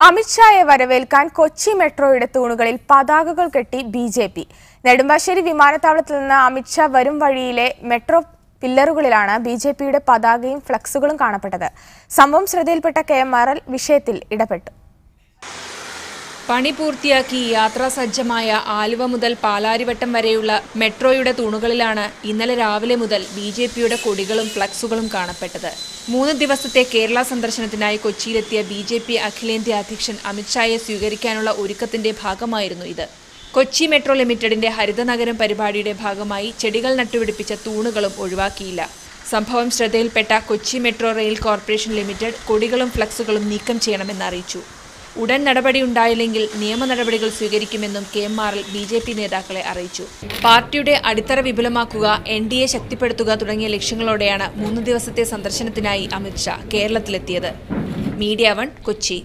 അമിത്ഷായെ വരവേൽക്കാൻ കൊച്ചി മെട്രോയുടെ തൂണുകളിൽ പതാകകൾ കെട്ടി ബിജെപി. നെടുമ്പാശ്ശേരി വിമാനത്താവളത്തിൽ നിന്ന് അമിത്ഷാ വരും വഴിയിലെ മെട്രോ പില്ലറുകളിലാണ് ബിജെപിയുടെ പതാകയും ഫ്ലക്സുകളും കാണപ്പെട്ടത്. സംഭവം ശ്രദ്ധയിൽപ്പെട്ട KMRL വിഷയത്തിൽ ഇടപെട്ടു. പണി പൂർത്തിയാക്കി യാത്രാസജ്ജമായ ആലുവ മുതൽ പാലാരിവട്ടം വരെയുള്ള മെട്രോയുടെ തൂണുകളിലാണ് ഇന്നലെ രാവിലെ മുതൽ ബിജെപിയുടെ കൊടികളും ഫ്ലക്സുകളും കാണപ്പെട്ടത്. 3 ദിവസത്തെ കേരള സന്ദർശനത്തിനായി കൊച്ചിയിലെത്തിയ ബിജെപി അഖിലേന്ത്യാ അധ്യക്ഷൻ അമിത്ഷായെ സ്വീകരിക്കാനുള്ള ഒരുക്കത്തിന്റെ ഭാഗമായിരുന്നു ഇത്. കൊച്ചി മെട്രോ ലിമിറ്റഡിന്റെ ഹരിതനഗരം പരിപാടിയുടെ ഭാഗമായി ചെടികൾ നട്ടുപിടിപ്പിച്ച തൂണുകളും ഒഴിവാക്കിയില്ല. സംഭവം ശ്രദ്ധയിൽപ്പെട്ട Kochi metro rail corporation limited കൊടികളും ഫ്ലക്സുകളും നീക്കം ചെയ്യണമെന്ന് അറിയിച്ചു. ഉടൻ നടപടിയുണ്ടായില്ലെങ്കിൽ നിയമ നടപടികൾ സ്വീകരിക്കുമെന്നും KMRL ബിജെപി നേതാക്കളെ അറിയിച്ചു. പാർട്ടിയുടെ അടിത്തറ വിപുലമാക്കുക, NDA ശക്തിപ്പെടുത്തുക തുടങ്ങിയ ലക്ഷ്യങ്ങളോടെയാണ് 3 ദിവസത്തെ സന്ദർശനത്തിനായി അമിത്ഷാ കേരളത്തിലെത്തിയത്. മീഡിയ 1 കൊച്ചി.